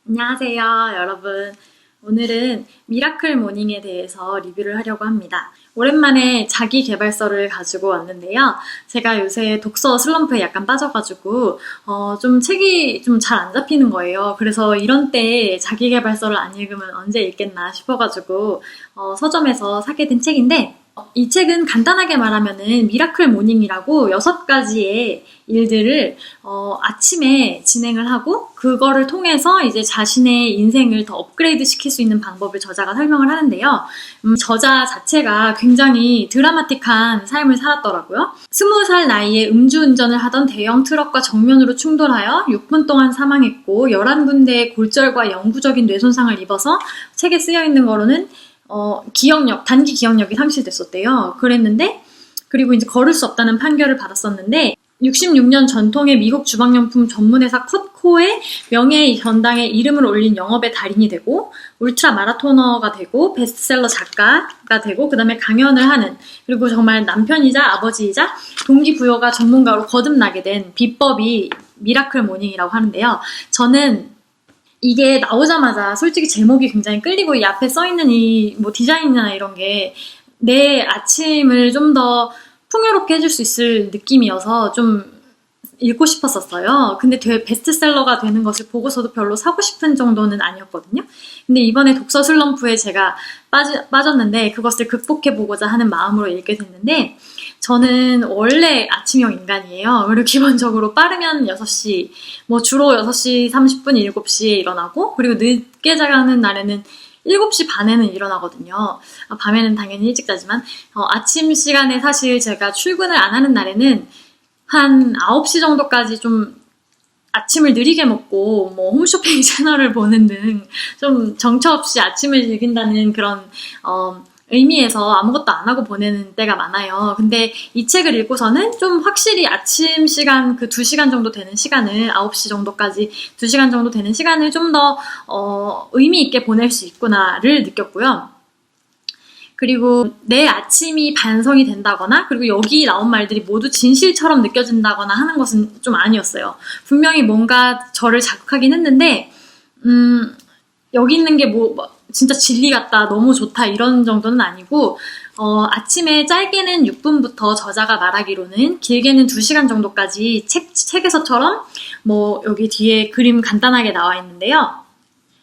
안녕하세요, 여러분. 오늘은 미라클 모닝에 대해서 리뷰를 하려고 합니다. 오랜만에 자기계발서를 가지고 왔는데요. 제가 요새 독서 슬럼프에 약간 빠져가지고 좀 책이 좀 잘 안 잡히는 거예요. 그래서 이런 때 자기계발서를 안 읽으면 언제 읽겠나 싶어가지고 서점에서 사게 된 책인데, 이 책은 간단하게 말하면은 미라클 모닝이라고 6가지의 일들을 아침에 진행을 하고, 그거를 통해서 이제 자신의 인생을 더 업그레이드 시킬 수 있는 방법을 저자가 설명을 하는데요. 저자 자체가 굉장히 드라마틱한 삶을 살았더라고요. 20살 나이에 음주운전을 하던 대형 트럭과 정면으로 충돌하여 6분 동안 사망했고 11군데의 골절과 영구적인 뇌손상을 입어서 책에 쓰여있는 거로는 단기 기억력이 상실됐었대요. 그리고 이제 걸을 수 없다는 판결을 받았었는데, 66년 전통의 미국 주방용품 전문회사 컷코의 명예의 전당에 이름을 올린 영업의 달인이 되고, 울트라 마라토너가 되고, 베스트셀러 작가가 되고, 그 다음에 강연을 하는, 그리고 정말 남편이자 아버지이자 동기부여가 전문가로 거듭나게 된 비법이 미라클 모닝이라고 하는데요. 저는 이게 나오자마자 솔직히 제목이 굉장히 끌리고, 이 앞에 써있는 이 디자인이나 이런 게 내 아침을 좀 더 풍요롭게 해줄 수 있을 느낌이어서 좀 읽고 싶었었어요. 근데 베스트셀러가 되는 것을 보고서도 별로 사고 싶은 정도는 아니었거든요. 근데 이번에 독서 슬럼프에 제가 빠졌는데, 그것을 극복해보고자 하는 마음으로 읽게 됐는데, 저는 원래 아침형 인간이에요. 그리고 기본적으로 빠르면 6시, 주로 6시 30분, 7시에 일어나고, 그리고 늦게 자는 날에는 7시 반에는 일어나거든요. 밤에는 당연히 일찍 자지만, 아침 시간에 사실 제가 출근을 안 하는 날에는 한 9시 정도까지 좀 아침을 느리게 먹고, 홈쇼핑 채널을 보는 등 좀 정처 없이 아침을 즐긴다는 그런, 의미에서 아무것도 안 하고 보내는 때가 많아요. 근데 이 책을 읽고서는 좀 확실히 아침 시간, 그 2시간 정도 되는 시간을, 9시 정도까지 2시간 정도 되는 시간을 좀 더 의미 있게 보낼 수 있구나를 느꼈고요. 그리고 내 아침이 반성이 된다거나, 그리고 여기 나온 말들이 모두 진실처럼 느껴진다거나 하는 것은 좀 아니었어요. 분명히 뭔가 저를 자극하긴 했는데, 여기 있는 게 진짜 진리 같다, 너무 좋다, 이런 정도는 아니고, 아침에 짧게는 6분부터 저자가 말하기로는, 길게는 2시간 정도까지 책에서처럼, 여기 뒤에 그림 간단하게 나와 있는데요.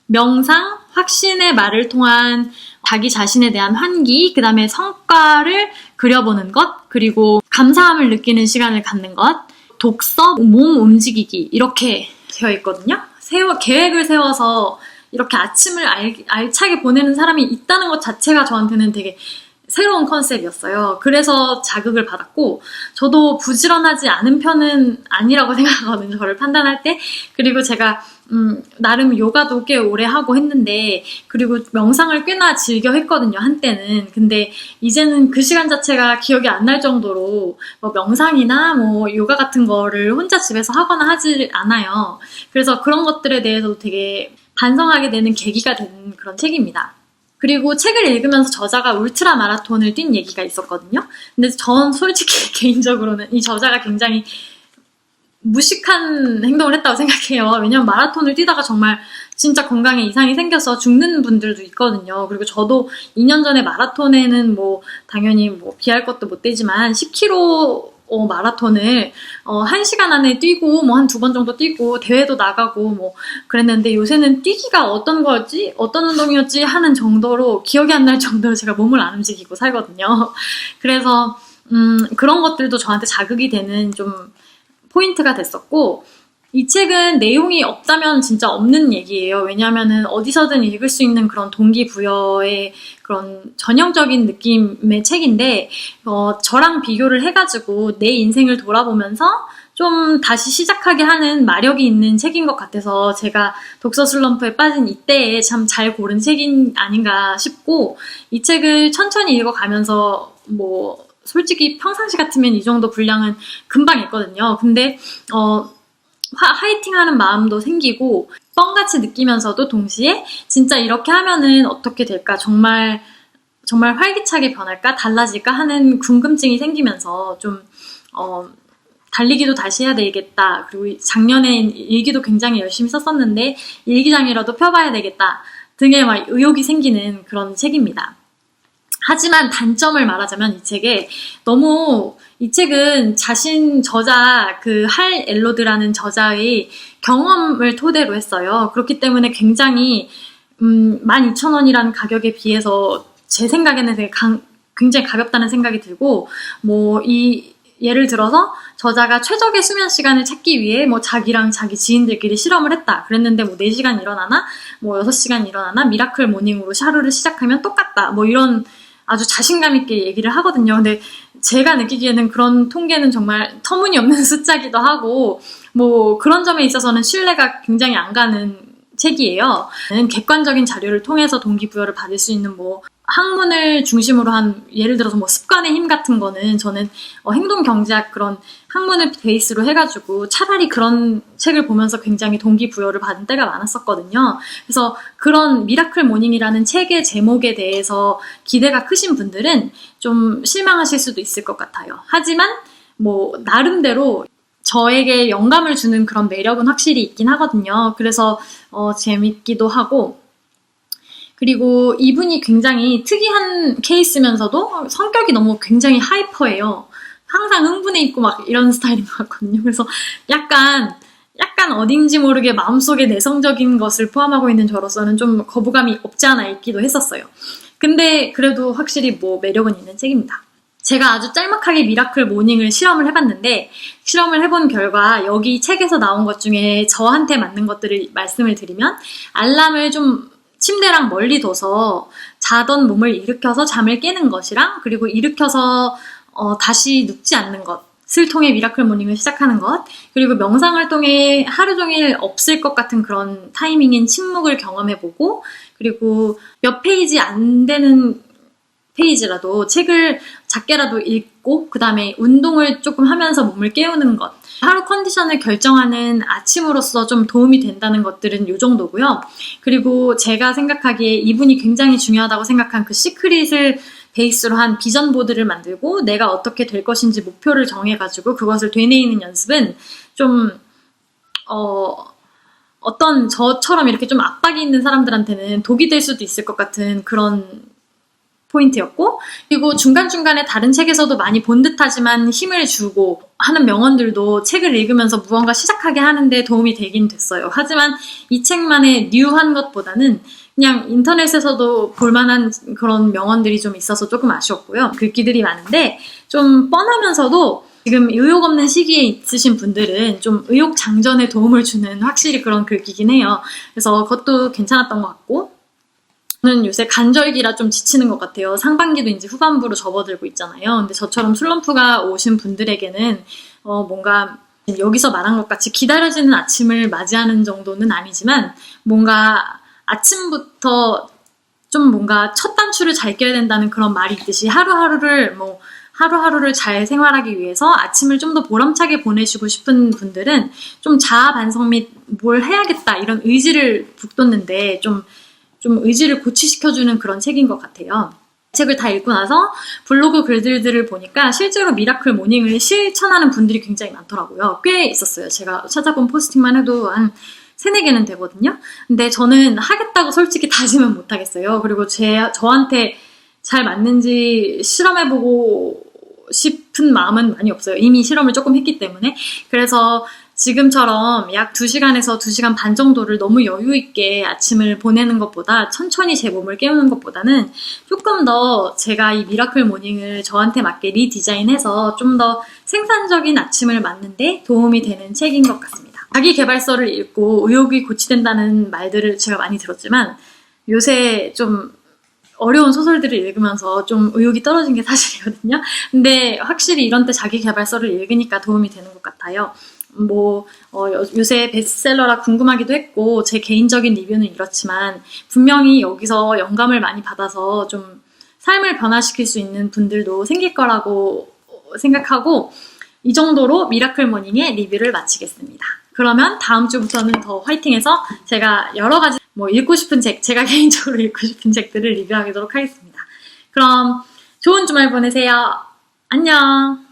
명상, 확신의 말을 통한 자기 자신에 대한 환기, 그 다음에 성과를 그려보는 것, 그리고 감사함을 느끼는 시간을 갖는 것, 독서, 몸 움직이기, 이렇게 되어 있거든요. 계획을 세워서 이렇게 아침을 알차게 보내는 사람이 있다는 것 자체가 저한테는 되게 새로운 컨셉이었어요. 그래서 자극을 받았고, 저도 부지런하지 않은 편은 아니라고 생각하거든요, 저를 판단할 때. 그리고 제가 나름 요가도 꽤 오래 하고 했는데, 그리고 명상을 꽤나 즐겨 했거든요, 한때는. 근데 이제는 그 시간 자체가 기억이 안 날 정도로 명상이나 요가 같은 거를 혼자 집에서 하거나 하지 않아요. 그래서 그런 것들에 대해서도 되게 반성하게 되는 계기가 된 그런 책입니다. 그리고 책을 읽으면서 저자가 울트라 마라톤을 뛴 얘기가 있었거든요. 근데 전 솔직히 개인적으로는 이 저자가 굉장히 무식한 행동을 했다고 생각해요. 왜냐면 마라톤을 뛰다가 정말 진짜 건강에 이상이 생겨서 죽는 분들도 있거든요. 그리고 저도 2년 전에 마라톤에는 당연히 비할 것도 못 되지만 10km 마라톤을 1시간 안에 뛰고 한 2번 정도 뛰고 대회도 나가고 그랬는데, 요새는 뛰기가 어떤 운동이었지 하는 정도로, 기억이 안 날 정도로 제가 몸을 안 움직이고 살거든요. 그래서 그런 것들도 저한테 자극이 되는 좀 포인트가 됐었고, 이 책은 내용이 없다면 진짜 없는 얘기예요. 왜냐하면은 어디서든 읽을 수 있는 그런 동기부여의 그런 전형적인 느낌의 책인데, 저랑 비교를 해가지고 내 인생을 돌아보면서 좀 다시 시작하게 하는 마력이 있는 책인 것 같아서, 제가 독서 슬럼프에 빠진 이때에 참 잘 고른 책이 아닌가 싶고, 이 책을 천천히 읽어가면서 솔직히 평상시 같으면 이 정도 분량은 금방 읽거든요. 근데 화이팅하는 마음도 생기고 뻥같이 느끼면서도 동시에 진짜 이렇게 하면은 어떻게 될까, 정말 정말 활기차게 변할까? 달라질까? 하는 궁금증이 생기면서 좀 달리기도 다시 해야 되겠다. 그리고 작년에 일기도 굉장히 열심히 썼었는데 일기장이라도 펴봐야 되겠다. 등의 막 의욕이 생기는 그런 책입니다. 하지만 단점을 말하자면 이 책은 자신 저자 할 엘로드라는 저자의 경험을 토대로 했어요. 그렇기 때문에 굉장히 12,000원이라는 가격에 비해서 제 생각에는 굉장히 가볍다는 생각이 들고 예를 들어서 저자가 최적의 수면 시간을 찾기 위해 자기랑 자기 지인들끼리 실험을 했다. 그랬는데 4시간 일어나나 6시간 일어나나 미라클 모닝으로 하루를 시작하면 똑같다. 이런 아주 자신감 있게 얘기를 하거든요. 근데 제가 느끼기에는 그런 통계는 정말 터무니없는 숫자기도 하고 그런 점에 있어서는 신뢰가 굉장히 안 가는 책이에요. 객관적인 자료를 통해서 동기부여를 받을 수 있는 학문을 중심으로 한 예를 들어서 습관의 힘 같은 거는 저는 행동경제학 그런 학문을 베이스로 해가지고 차라리 그런 책을 보면서 굉장히 동기부여를 받은 때가 많았었거든요. 그래서 그런 미라클 모닝이라는 책의 제목에 대해서 기대가 크신 분들은 좀 실망하실 수도 있을 것 같아요. 하지만 나름대로 저에게 영감을 주는 그런 매력은 확실히 있긴 하거든요. 그래서 재밌기도 하고, 그리고 이분이 굉장히 특이한 케이스면서도 성격이 너무 굉장히 하이퍼해요. 항상 흥분해 있고 이런 스타일인 것 같거든요. 그래서 약간 어딘지 모르게 마음속에 내성적인 것을 포함하고 있는 저로서는 좀 거부감이 없지 않아 있기도 했었어요. 근데 그래도 확실히 매력은 있는 책입니다. 제가 아주 짤막하게 미라클 모닝을 실험을 해봤는데, 실험을 해본 결과 여기 책에서 나온 것 중에 저한테 맞는 것들을 말씀을 드리면, 알람을 좀 침대랑 멀리 둬서 자던 몸을 일으켜서 잠을 깨는 것이랑, 그리고 일으켜서 다시 눕지 않는 것을 통해 미라클 모닝을 시작하는 것, 그리고 명상을 통해 하루 종일 없을 것 같은 그런 타이밍인 침묵을 경험해보고, 그리고 몇 페이지 안 되는 페이지라도 책을 작게라도 읽고 그 다음에 운동을 조금 하면서 몸을 깨우는 것, 하루 컨디션을 결정하는 아침으로서 좀 도움이 된다는 것들은 이 정도고요. 그리고 제가 생각하기에 이분이 굉장히 중요하다고 생각한 그 시크릿을 베이스로 한 비전 보드를 만들고 내가 어떻게 될 것인지 목표를 정해가지고 그것을 되뇌이는 연습은 좀 어떤 저처럼 이렇게 좀 압박이 있는 사람들한테는 독이 될 수도 있을 것 같은 그런 포인트였고, 그리고 중간중간에 다른 책에서도 많이 본 듯하지만 힘을 주고 하는 명언들도 책을 읽으면서 무언가 시작하게 하는데 도움이 되긴 됐어요. 하지만 이 책만의 뉴한 것보다는 그냥 인터넷에서도 볼만한 그런 명언들이 좀 있어서 조금 아쉬웠고요. 글귀들이 많은데 좀 뻔하면서도 지금 의욕 없는 시기에 있으신 분들은 좀 의욕 장전에 도움을 주는 확실히 그런 글귀긴 해요. 그래서 그것도 괜찮았던 것 같고, 저는 요새 간절기라 좀 지치는 것 같아요. 상반기도 이제 후반부로 접어들고 있잖아요. 근데 저처럼 슬럼프가 오신 분들에게는 뭔가 여기서 말한 것 같이 기다려지는 아침을 맞이하는 정도는 아니지만 뭔가 아침부터 좀 뭔가 첫 단추를 잘 껴야 된다는 그런 말이 있듯이 하루하루를 잘 생활하기 위해서 아침을 좀 더 보람차게 보내시고 싶은 분들은 좀 자아 반성 및 뭘 해야겠다 이런 의지를 북돋는데 좀 의지를 고취시켜주는 그런 책인 것 같아요. 책을 다 읽고 나서 블로그 글들을 보니까 실제로 미라클 모닝을 실천하는 분들이 굉장히 많더라고요. 꽤 있었어요. 제가 찾아본 포스팅만 해도 한 3-4개는 되거든요. 근데 저는 하겠다고 솔직히 다짐은 못하겠어요. 그리고 저한테 잘 맞는지 실험해보고 싶은 마음은 많이 없어요. 이미 실험을 조금 했기 때문에. 그래서 지금처럼 약 2시간에서 2시간 반 정도를 너무 여유 있게 아침을 보내는 것보다 천천히 제 몸을 깨우는 것보다는 조금 더 제가 이 미라클 모닝을 저한테 맞게 리디자인해서 좀 더 생산적인 아침을 맞는데 도움이 되는 책인 것 같습니다. 자기 개발서를 읽고 의욕이 고취된다는 말들을 제가 많이 들었지만 요새 좀 어려운 소설들을 읽으면서 좀 의욕이 떨어진 게 사실이거든요. 근데 확실히 이런 때 자기 개발서를 읽으니까 도움이 되는 것 같아요. 요새 베스트셀러라 궁금하기도 했고 제 개인적인 리뷰는 이렇지만 분명히 여기서 영감을 많이 받아서 좀 삶을 변화시킬 수 있는 분들도 생길 거라고 생각하고 이 정도로 미라클 모닝의 리뷰를 마치겠습니다. 그러면 다음 주부터는 더 화이팅해서 제가 여러 가지 읽고 싶은 책, 제가 개인적으로 읽고 싶은 책들을 리뷰하도록 하겠습니다. 그럼 좋은 주말 보내세요. 안녕!